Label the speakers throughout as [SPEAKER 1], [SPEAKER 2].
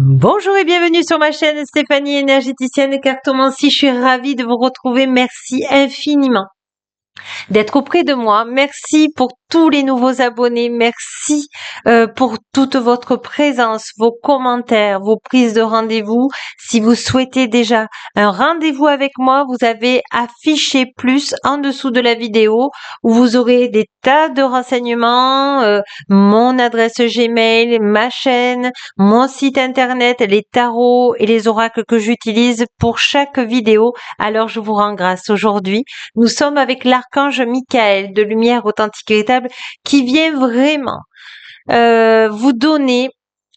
[SPEAKER 1] Bonjour et bienvenue sur ma chaîne Stéphanie énergéticienne Cartomancie. Je suis ravie de vous retrouver. Merci infiniment d'être auprès de moi. Merci pour tous les nouveaux abonnés. Merci pour toute votre présence, vos commentaires, vos prises de rendez-vous. Si vous souhaitez déjà un rendez-vous avec moi, vous avez affiché plus en dessous de la vidéo où vous aurez des tas de renseignements, mon adresse Gmail, ma chaîne, mon site internet, les tarots et les oracles que j'utilise pour chaque vidéo. Alors je vous rends grâce aujourd'hui. Nous sommes avec l'archange Michael de lumière authentique et véritable qui vient vraiment vous donner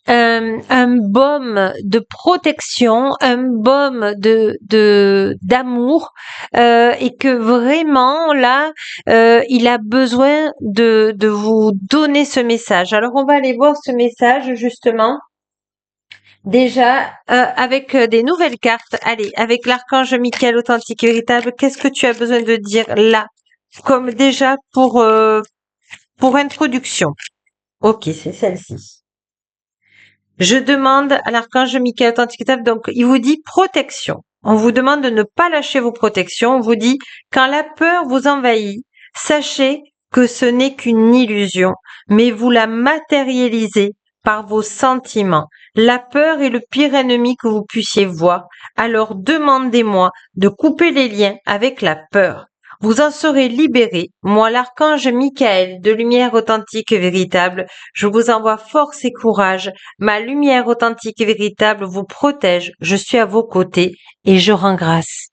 [SPEAKER 1] un baume de protection, un baume d'amour et que vraiment là il a besoin de vous donner ce message. Alors on va aller voir ce message justement. Déjà, avec des nouvelles cartes, allez, avec l'archange Michael authentique et véritable, qu'est-ce que tu as besoin de dire là? Comme déjà pour introduction. Ok, c'est celle-ci. Je demande à l'archange Michael authentique et véritable, donc il vous dit protection. On vous demande de ne pas lâcher vos protections. On vous dit, quand la peur vous envahit, sachez que ce n'est qu'une illusion, mais vous la matérialisez par vos sentiments. La peur est le pire ennemi que vous puissiez voir. Alors demandez-moi de couper les liens avec la peur. Vous en serez libérés. Moi, l'archange Michael, de lumière authentique et véritable, je vous envoie force et courage. Ma lumière authentique et véritable vous protège. Je suis à vos côtés et je rends grâce.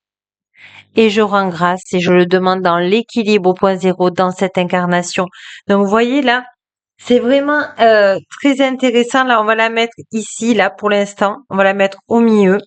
[SPEAKER 1] Et je rends grâce et je le demande dans l'équilibre au point zéro dans cette incarnation. Donc, vous voyez là, c'est vraiment très intéressant. Là, on va la mettre ici, là, pour l'instant. On va la mettre au milieu.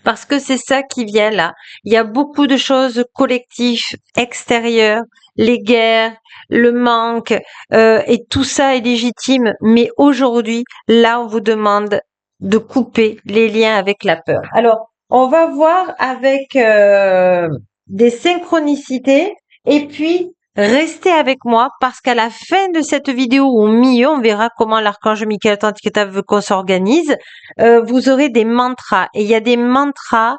[SPEAKER 1] Parce que c'est ça qui vient là. Il y a beaucoup de choses collectives, extérieures, les guerres, le manque, et tout ça est légitime. Mais aujourd'hui, là, on vous demande de couper les liens avec la peur. Alors, on va voir avec des synchronicités et puis restez avec moi parce qu'à la fin de cette vidéo, au milieu, on verra comment l'archange Michael Tantiketa veut qu'on s'organise. Vous aurez des mantras et il y a des mantras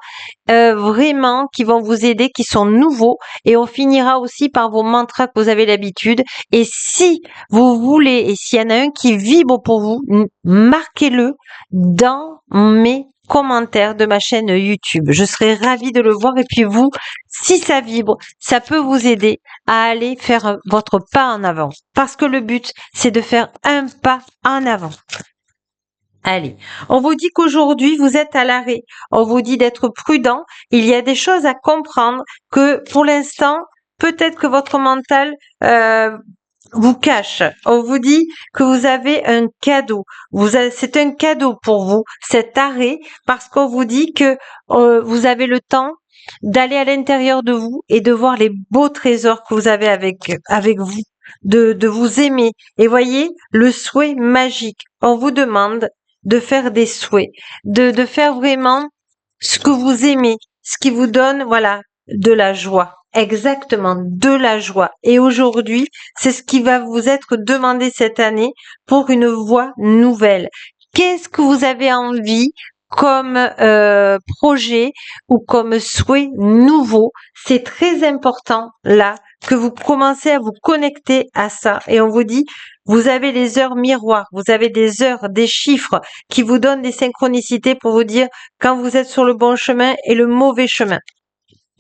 [SPEAKER 1] vraiment qui vont vous aider, qui sont nouveaux et on finira aussi par vos mantras que vous avez l'habitude. Et si vous voulez et s'il y en a un qui vibre pour vous, marquez-le dans mes commentaires de ma chaîne YouTube. Je serai ravie de le voir et puis vous, si ça vibre, ça peut vous aider à aller faire votre pas en avant. Parce que le but, c'est de faire un pas en avant. Allez, on vous dit qu'aujourd'hui vous êtes à l'arrêt. On vous dit d'être prudent. Il y a des choses à comprendre que pour l'instant, peut-être que votre mental vous cache. On vous dit que vous avez un cadeau. C'est un cadeau pour vous, cet arrêt, parce qu'on vous dit que vous avez le temps d'aller à l'intérieur de vous et de voir les beaux trésors que vous avez avec vous, de vous aimer. Et voyez, le souhait magique. On vous demande de faire des souhaits, de faire vraiment ce que vous aimez, ce qui vous donne, voilà, de la joie. Exactement, de la joie. Et aujourd'hui, c'est ce qui va vous être demandé cette année pour une voie nouvelle. Qu'est-ce que vous avez envie comme projet ou comme souhait nouveau? C'est très important là que vous commencez à vous connecter à ça. Et on vous dit, vous avez les heures miroirs, vous avez des heures, des chiffres qui vous donnent des synchronicités pour vous dire quand vous êtes sur le bon chemin et le mauvais chemin.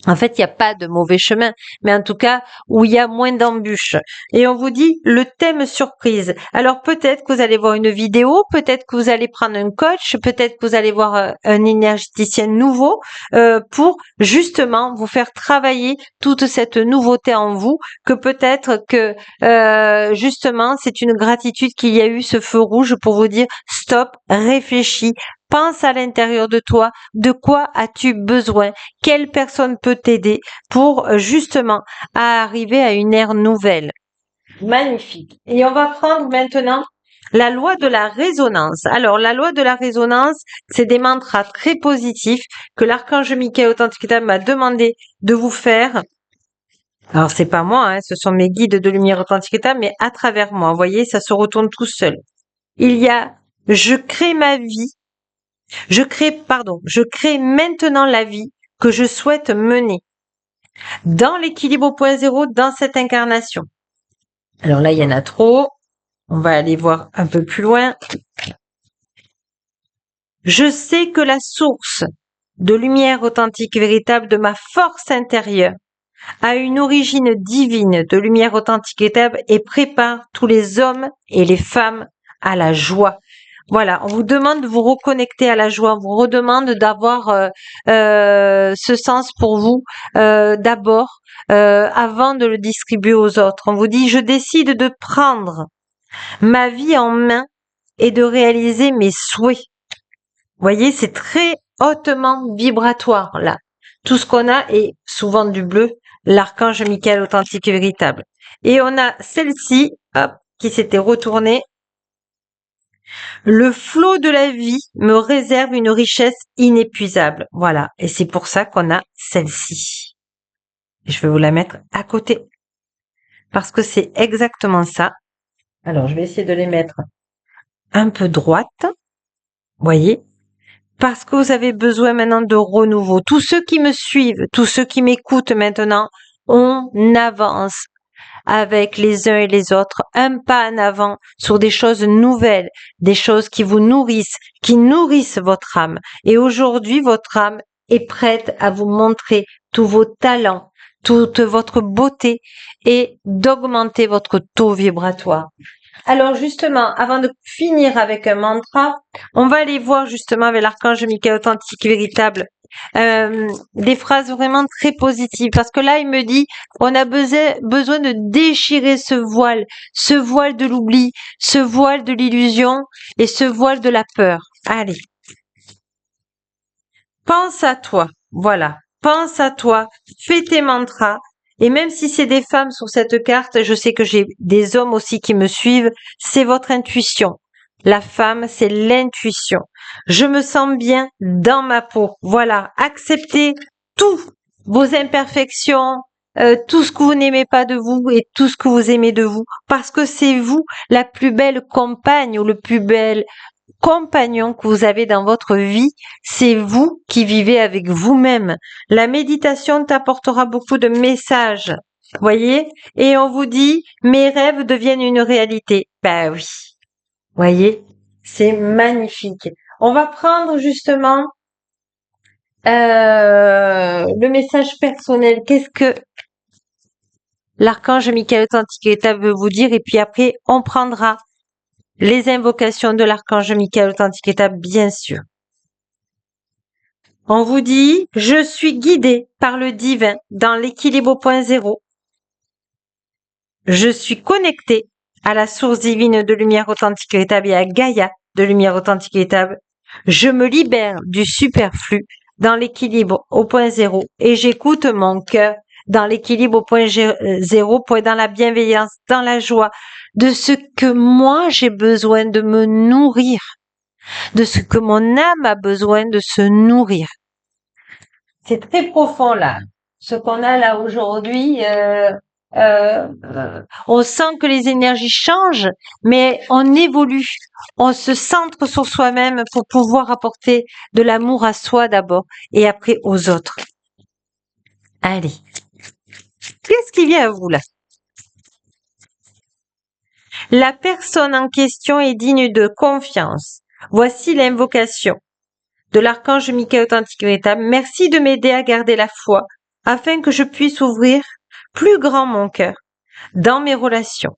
[SPEAKER 1] En fait, il n'y a pas de mauvais chemin, mais en tout cas, où il y a moins d'embûches. Et on vous dit le thème surprise. Alors peut-être que vous allez voir une vidéo, peut-être que vous allez prendre un coach, peut-être que vous allez voir un énergéticien nouveau pour justement vous faire travailler toute cette nouveauté en vous, que peut-être que justement c'est une gratitude qu'il y a eu ce feu rouge pour vous dire stop, réfléchis. Pense à l'intérieur de toi, de quoi as-tu besoin? Quelle personne peut t'aider pour justement arriver à une ère nouvelle? Magnifique. Et on va prendre maintenant la loi de la résonance. Alors, la loi de la résonance, c'est des mantras très positifs que l'archange Michael Authenticité m'a demandé de vous faire. Alors, c'est pas moi, hein, ce sont mes guides de lumière Authenticité, mais à travers moi. Vous voyez, ça se retourne tout seul. Il y a je crée ma vie. Je crée maintenant la vie que je souhaite mener dans l'équilibre au point zéro dans cette incarnation. Alors là, il y en a trop. On va aller voir un peu plus loin. Je sais que la source de lumière authentique et véritable de ma force intérieure a une origine divine de lumière authentique et véritable et prépare tous les hommes et les femmes à la joie. Voilà, on vous demande de vous reconnecter à la joie, on vous redemande d'avoir ce sens pour vous d'abord avant de le distribuer aux autres. On vous dit, je décide de prendre ma vie en main et de réaliser mes souhaits. Vous voyez, c'est très hautement vibratoire là. Tout ce qu'on a est souvent du bleu, l'archange Michael authentique et véritable. Et on a celle-ci, hop, qui s'était retournée. Le flot de la vie me réserve une richesse inépuisable. Voilà. Et c'est pour ça qu'on a celle-ci. Je vais vous la mettre à côté. Parce que c'est exactement ça. Alors, je vais essayer de les mettre un peu droite. Voyez? Parce que vous avez besoin maintenant de renouveau. Tous ceux qui me suivent, tous ceux qui m'écoutent maintenant, on avance avec les uns et les autres, un pas en avant sur des choses nouvelles, des choses qui vous nourrissent, qui nourrissent votre âme. Et aujourd'hui, votre âme est prête à vous montrer tous vos talents, toute votre beauté et d'augmenter votre taux vibratoire. Alors justement, avant de finir avec un mantra, on va aller voir justement avec l'archange Michael authentique et véritable des phrases vraiment très positives parce que là il me dit on a besoin de déchirer ce voile de l'oubli, ce voile de l'illusion et ce voile de la peur. Allez, pense à toi, voilà, pense à toi, fais tes mantras. Et même si c'est des femmes sur cette carte, je sais que j'ai des hommes aussi qui me suivent, c'est votre intuition. La femme, c'est l'intuition. Je me sens bien dans ma peau. Voilà, acceptez tout, vos imperfections, tout ce que vous n'aimez pas de vous et tout ce que vous aimez de vous, parce que c'est vous la plus belle compagne ou le plus bel compagnon que vous avez dans votre vie, c'est vous qui vivez avec vous-même. La méditation t'apportera beaucoup de messages, voyez, et on vous dit, mes rêves deviennent une réalité. Ben oui, voyez, c'est magnifique. On va prendre justement le message personnel. Qu'est-ce que l'archange Michael authentique et véritable veut vous dire, et puis après, on prendra les invocations de l'archange Michael authentique et véritable, bien sûr. On vous dit, je suis guidé par le divin dans l'équilibre au point zéro. Je suis connecté à la source divine de lumière authentique et véritable et à Gaïa de lumière authentique et véritable. Je me libère du superflu dans l'équilibre au point zéro et j'écoute mon cœur dans l'équilibre au point zéro pour être dans la bienveillance, dans la joie de ce que moi j'ai besoin de me nourrir, de ce que mon âme a besoin de se nourrir. C'est très profond là, ce qu'on a là aujourd'hui. On sent que les énergies changent, mais on évolue. On se centre sur soi-même pour pouvoir apporter de l'amour à soi d'abord et après aux autres. Allez, qu'est-ce qui vient à vous là? La personne en question est digne de confiance. Voici l'invocation de l'archange Michael authentique et véritable. Merci de m'aider à garder la foi afin que je puisse ouvrir plus grand mon cœur dans mes relations.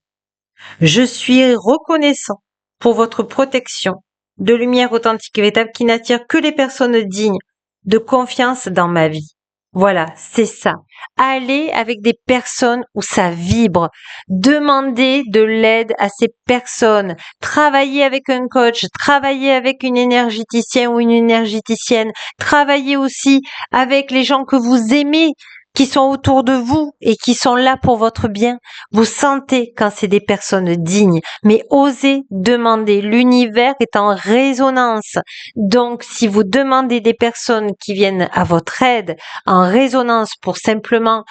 [SPEAKER 1] Je suis reconnaissant pour votre protection de lumière authentique et véritable qui n'attire que les personnes dignes de confiance dans ma vie. Voilà, c'est ça. Allez avec des personnes où ça vibre. Demandez de l'aide à ces personnes. Travaillez avec un coach, travaillez avec une énergéticienne ou une énergéticienne. Travaillez aussi avec les gens que vous aimez. qui sont autour de vous et qui sont là pour votre bien. Vous sentez quand c'est des personnes dignes, mais osez demander. L'univers est en résonance. Donc, si vous demandez des personnes qui viennent à votre aide en résonance pour simplement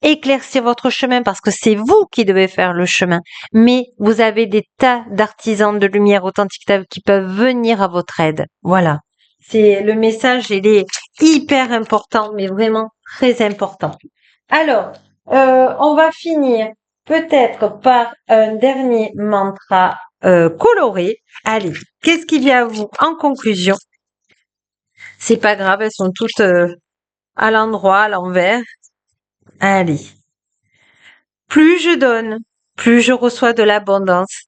[SPEAKER 1] éclaircir votre chemin parce que c'est vous qui devez faire le chemin, mais vous avez des tas d'artisans de lumière authentique qui peuvent venir à votre aide. Voilà. C'est le message, il est hyper important, mais vraiment très important. Alors, on va finir peut-être par un dernier mantra coloré. Allez, qu'est-ce qui vient à vous en conclusion? C'est pas grave, elles sont toutes à l'endroit, à l'envers. Allez. Plus je donne, plus je reçois de l'abondance,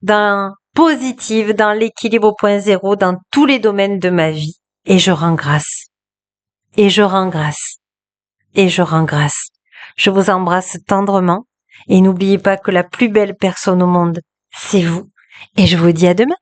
[SPEAKER 1] positive, dans l'équilibre au point zéro, dans tous les domaines de ma vie. Et je rends grâce. Et je rends grâce. Et je rends grâce. Je vous embrasse tendrement et n'oubliez pas que la plus belle personne au monde, c'est vous. Et je vous dis à demain.